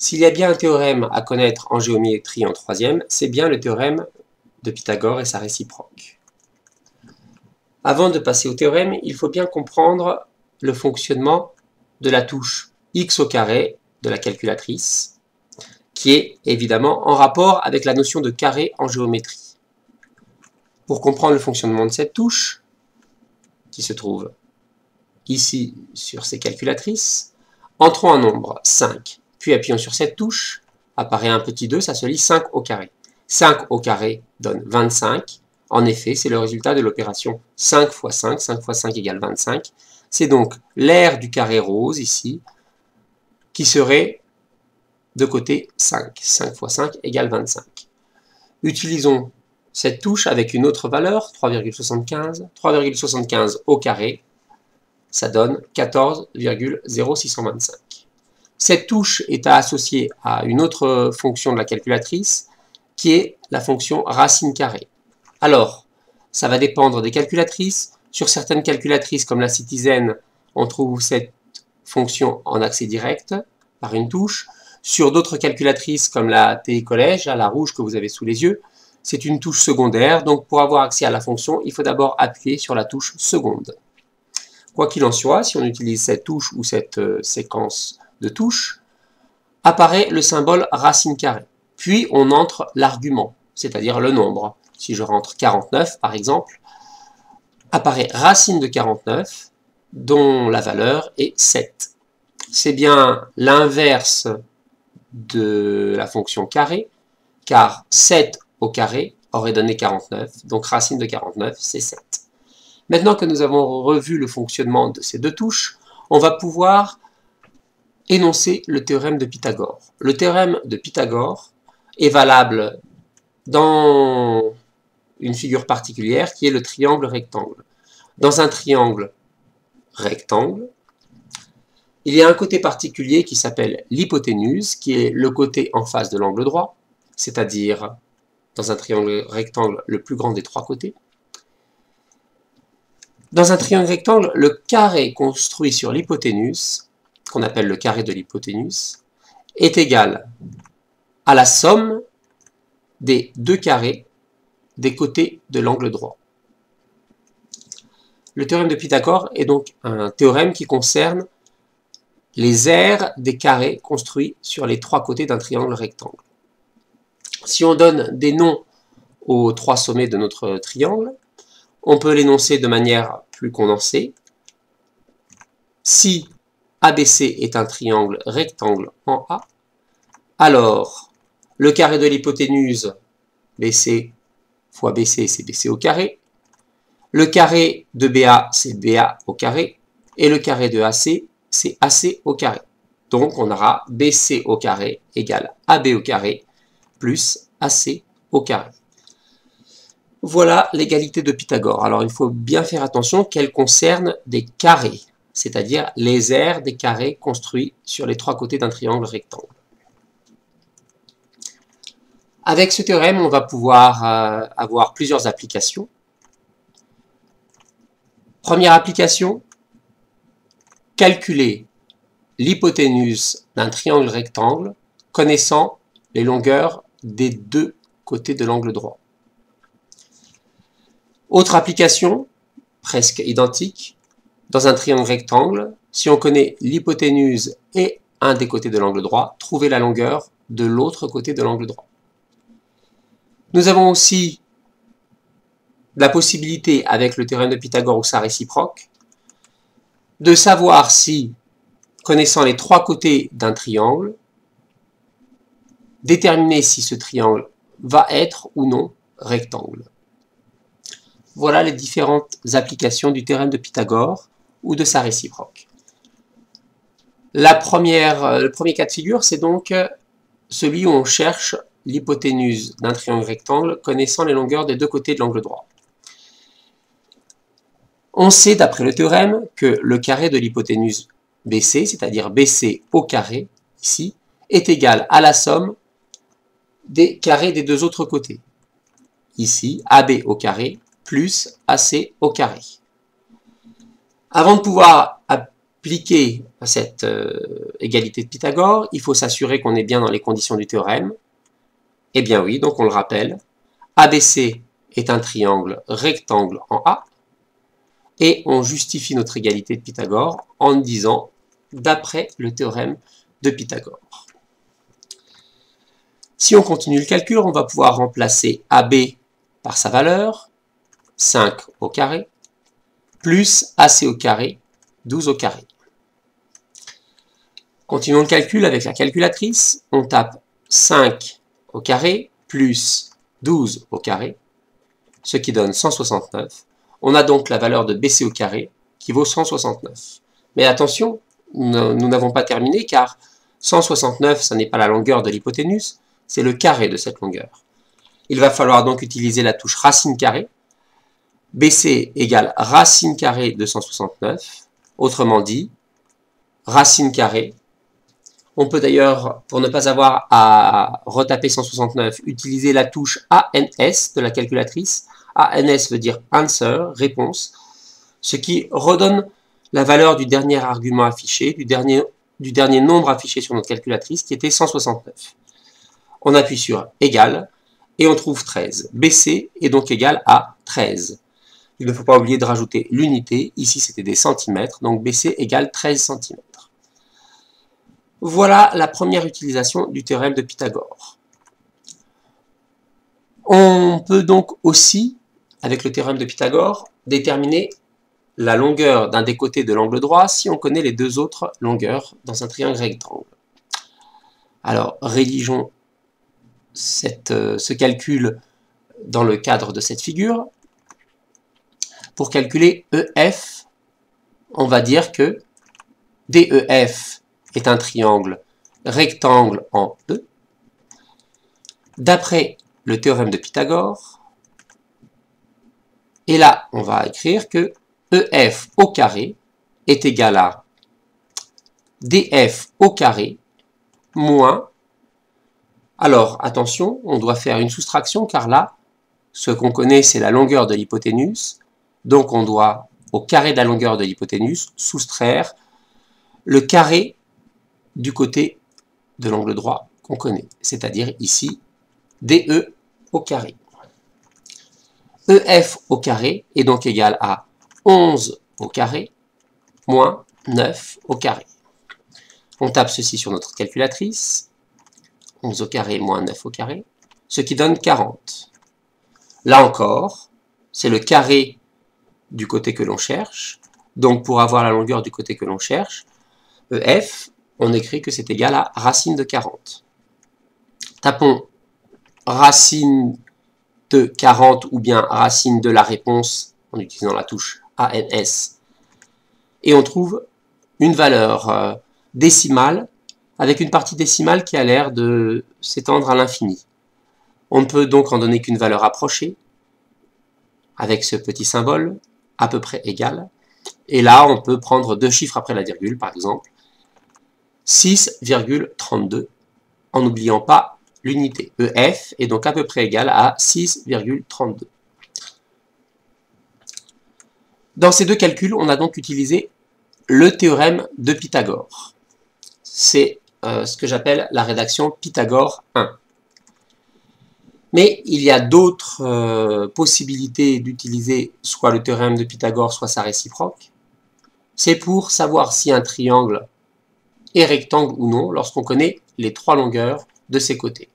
S'il y a bien un théorème à connaître en géométrie en troisième, c'est bien le théorème de Pythagore et sa réciproque. Avant de passer au théorème, il faut bien comprendre le fonctionnement de la touche x au carré de la calculatrice, qui est évidemment en rapport avec la notion de carré en géométrie. Pour comprendre le fonctionnement de cette touche, qui se trouve ici sur ces calculatrices, entrons un nombre 5, puis appuyons sur cette touche, apparaît un petit 2, ça se lit 5 au carré. 5 au carré donne 25, en effet c'est le résultat de l'opération 5 fois 5, 5 fois 5 égale 25, c'est donc l'aire du carré rose ici, qui serait de côté 5, 5 fois 5 égale 25. Utilisons cette touche avec une autre valeur, 3,75, 3,75 au carré, ça donne 14,0625. Cette touche est à associer à une autre fonction de la calculatrice, qui est la fonction racine carrée. Alors, ça va dépendre des calculatrices. Sur certaines calculatrices, comme la Citizen, on trouve cette fonction en accès direct, par une touche. Sur d'autres calculatrices, comme la TI Collège, la rouge que vous avez sous les yeux, c'est une touche secondaire. Donc, pour avoir accès à la fonction, il faut d'abord appuyer sur la touche seconde. Quoi qu'il en soit, si on utilise cette touche ou cette séquence de touches, apparaît le symbole racine carrée. Puis on entre l'argument, c'est-à-dire le nombre. Si je rentre 49 par exemple, apparaît racine de 49, dont la valeur est 7. C'est bien l'inverse de la fonction carré, car 7 au carré aurait donné 49, donc racine de 49 c'est 7. Maintenant que nous avons revu le fonctionnement de ces deux touches, on va pouvoir énoncer le théorème de Pythagore. Le théorème de Pythagore est valable dans une figure particulière qui est le triangle rectangle. Dans un triangle rectangle, il y a un côté particulier qui s'appelle l'hypoténuse, qui est le côté en face de l'angle droit, c'est-à-dire dans un triangle rectangle le plus grand des trois côtés. Dans un triangle rectangle, le carré construit sur l'hypoténuse, qu'on appelle le carré de l'hypoténuse, est égal à la somme des deux carrés des côtés de l'angle droit. Le théorème de Pythagore est donc un théorème qui concerne les aires des carrés construits sur les trois côtés d'un triangle rectangle. Si on donne des noms aux trois sommets de notre triangle, on peut l'énoncer de manière plus condensée. Si ABC est un triangle rectangle en A, alors le carré de l'hypoténuse BC fois BC, c'est BC au carré. Le carré de BA, c'est BA au carré. Et le carré de AC, c'est AC au carré. Donc on aura BC au carré égale AB au carré plus AC au carré. Voilà l'égalité de Pythagore. Alors il faut bien faire attention qu'elle concerne des carrés, c'est-à-dire les aires des carrés construits sur les trois côtés d'un triangle rectangle. Avec ce théorème, on va pouvoir avoir plusieurs applications. Première application, calculer l'hypoténuse d'un triangle rectangle connaissant les longueurs des deux côtés de l'angle droit. Autre application, presque identique, dans un triangle rectangle, si on connaît l'hypoténuse et un des côtés de l'angle droit, trouver la longueur de l'autre côté de l'angle droit. Nous avons aussi la possibilité, avec le théorème de Pythagore ou sa réciproque, de savoir si, connaissant les trois côtés d'un triangle, déterminer si ce triangle va être ou non rectangle. Voilà les différentes applications du théorème de Pythagore ou de sa réciproque. Le premier cas de figure, c'est donc celui où on cherche l'hypoténuse d'un triangle rectangle connaissant les longueurs des deux côtés de l'angle droit. On sait, d'après le théorème, que le carré de l'hypoténuse BC, c'est-à-dire BC au carré, ici, est égal à la somme des carrés des deux autres côtés. Ici, AB au carré plus AC au carré. Avant de pouvoir appliquer cette égalité de Pythagore, il faut s'assurer qu'on est bien dans les conditions du théorème. Eh bien oui, donc on le rappelle, ABC est un triangle rectangle en A, et on justifie notre égalité de Pythagore en disant d'après le théorème de Pythagore. Si on continue le calcul, on va pouvoir remplacer AB par sa valeur, 5 au carré, plus AC au carré, 12 au carré. Continuons le calcul avec la calculatrice. On tape 5 au carré plus 12 au carré, ce qui donne 169. On a donc la valeur de BC au carré qui vaut 169. Mais attention, nous n'avons pas terminé car 169, ce n'est pas la longueur de l'hypoténuse, c'est le carré de cette longueur. Il va falloir donc utiliser la touche racine carrée. BC égale racine carrée de 169, autrement dit, racine carrée. On peut d'ailleurs, pour ne pas avoir à retaper 169, utiliser la touche ANS de la calculatrice. ANS veut dire answer, réponse, ce qui redonne la valeur du dernier argument affiché, du dernier nombre affiché sur notre calculatrice, qui était 169. On appuie sur égal, et on trouve 13. BC est donc égal à 13. Il ne faut pas oublier de rajouter l'unité, ici c'était des centimètres, donc BC égale 13 cm. Voilà la première utilisation du théorème de Pythagore. On peut donc aussi, avec le théorème de Pythagore, déterminer la longueur d'un des côtés de l'angle droit si on connaît les deux autres longueurs dans un triangle rectangle. Alors, rédigeons ce calcul dans le cadre de cette figure. Pour calculer EF, on va dire que DEF est un triangle rectangle en E. D'après le théorème de Pythagore, et là, on va écrire que EF au carré est égal à DF au carré moins, alors attention, on doit faire une soustraction car là, ce qu'on connaît c'est la longueur de l'hypoténuse, donc on doit au carré de la longueur de l'hypoténuse soustraire le carré du côté de l'angle droit qu'on connaît, c'est-à-dire ici DE au carré. EF au carré est donc égal à 11 au carré moins 9 au carré. On tape ceci sur notre calculatrice, 11 au carré moins 9 au carré, ce qui donne 40. Là encore, c'est le carré du côté que l'on cherche, donc pour avoir la longueur du côté que l'on cherche, EF, on écrit que c'est égal à racine de 40. Tapons racine de 40 ou bien racine de la réponse en utilisant la touche ANS. Et on trouve une valeur décimale avec une partie décimale qui a l'air de s'étendre à l'infini. On ne peut donc en donner qu'une valeur approchée avec ce petit symbole à peu près égal. Et là, on peut prendre deux chiffres après la virgule, par exemple 6,32 en n'oubliant pas l'unité. EF est donc à peu près égal à 6,32. Dans ces deux calculs, on a donc utilisé le théorème de Pythagore. C'est ce que j'appelle la rédaction Pythagore 1. Mais il y a d'autres possibilités d'utiliser soit le théorème de Pythagore, soit sa réciproque. C'est pour savoir si un triangle est rectangle ou non lorsqu'on connaît les trois longueurs de ses côtés.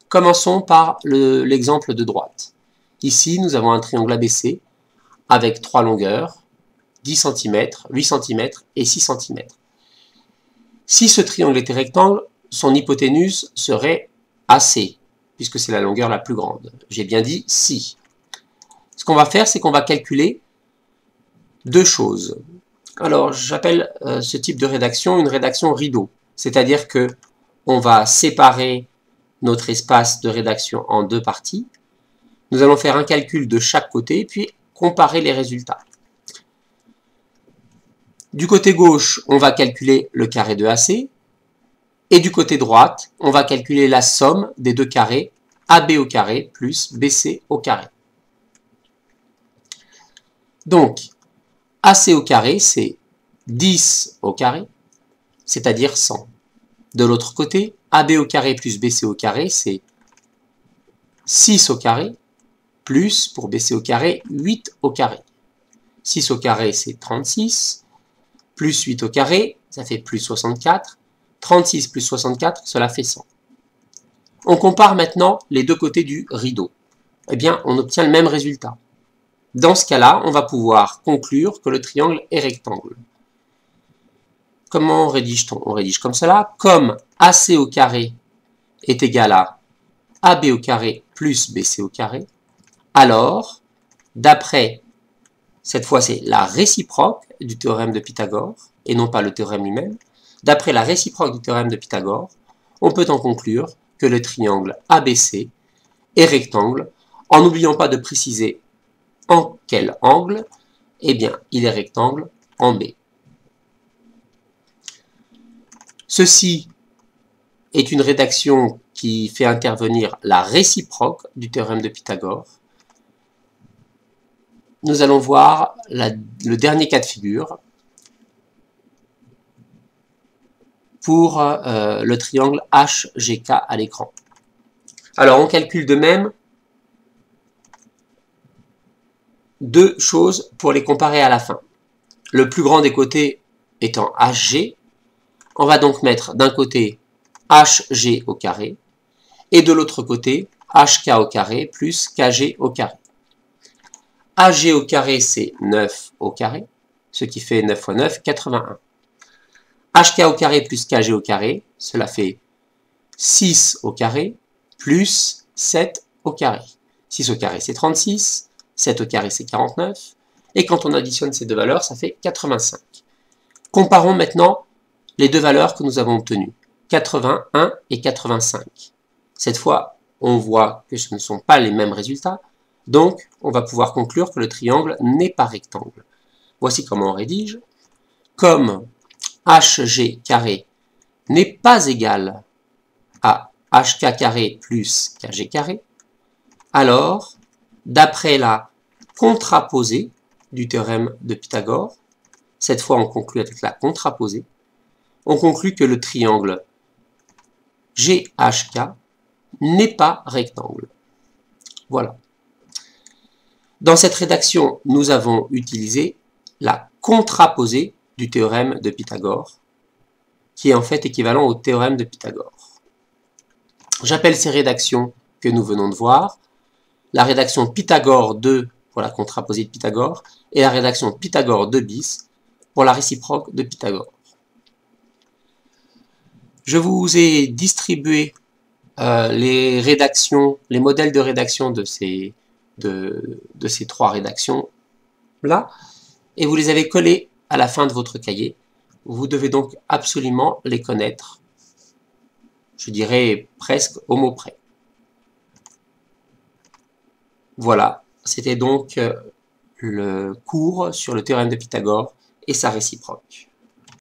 Commençons par l'exemple de droite. Ici, nous avons un triangle ABC avec trois longueurs, 10 cm, 8 cm et 6 cm. Si ce triangle était rectangle, son hypoténuse serait AC, puisque c'est la longueur la plus grande. J'ai bien dit si. Ce qu'on va faire, c'est qu'on va calculer deux choses. Alors, j'appelle ce type de rédaction une rédaction rideau, c'est-à-dire que on va séparer notre espace de rédaction en deux parties. Nous allons faire un calcul de chaque côté, puis comparer les résultats. Du côté gauche, on va calculer le carré de AC, et du côté droite, on va calculer la somme des deux carrés, AB au carré plus BC au carré. Donc, AC au carré, c'est 10 au carré, c'est-à-dire 100. De l'autre côté, AB au carré plus BC au carré, c'est 6 au carré, plus, pour BC au carré, 8 au carré. 6 au carré, c'est 36, plus 8 au carré, ça fait plus 64. 36 plus 64, cela fait 100. On compare maintenant les deux côtés du rideau. Eh bien, on obtient le même résultat. Dans ce cas-là, on va pouvoir conclure que le triangle est rectangle. Comment rédige-t-on? On rédige comme cela. Comme AC au carré est égal à AB au carré plus BC au carré, alors, d'après, cette fois c'est la réciproque du théorème de Pythagore, et non pas le théorème lui-même, d'après la réciproque du théorème de Pythagore, on peut en conclure que le triangle ABC est rectangle, en n'oubliant pas de préciser en quel angle. Eh bien, il est rectangle en B. Ceci est une rédaction qui fait intervenir la réciproque du théorème de Pythagore. Nous allons voir le dernier cas de figure pour le triangle HGK à l'écran. Alors, on calcule de même deux choses pour les comparer à la fin. Le plus grand des côtés étant HG, on va donc mettre d'un côté HG au carré et de l'autre côté HK au carré plus KG au carré. HG au carré, c'est 9 au carré, ce qui fait 9 fois 9, 81. HK au carré plus KG au carré, cela fait 6 au carré plus 7 au carré. 6 au carré, c'est 36, 7 au carré, c'est 49, et quand on additionne ces deux valeurs, ça fait 85. Comparons maintenant les deux valeurs que nous avons obtenues, 81 et 85. Cette fois, on voit que ce ne sont pas les mêmes résultats, donc on va pouvoir conclure que le triangle n'est pas rectangle. Voici comment on rédige. Comme HG carré n'est pas égal à HK carré plus KG carré, alors, d'après la contraposée du théorème de Pythagore, cette fois on conclut avec la contraposée, on conclut que le triangle GHK n'est pas rectangle. Voilà. Dans cette rédaction, nous avons utilisé la contraposée du théorème de Pythagore, qui est en fait équivalent au théorème de Pythagore. J'appelle ces rédactions que nous venons de voir la rédaction Pythagore 2 pour la contraposée de Pythagore et la rédaction Pythagore 2 bis pour la réciproque de Pythagore. Je vous ai distribué les rédactions, les modèles de rédaction de ces trois rédactions-là, et vous les avez collés à la fin de votre cahier. Vous devez donc absolument les connaître, je dirais presque au mot près. Voilà, c'était donc le cours sur le théorème de Pythagore et sa réciproque.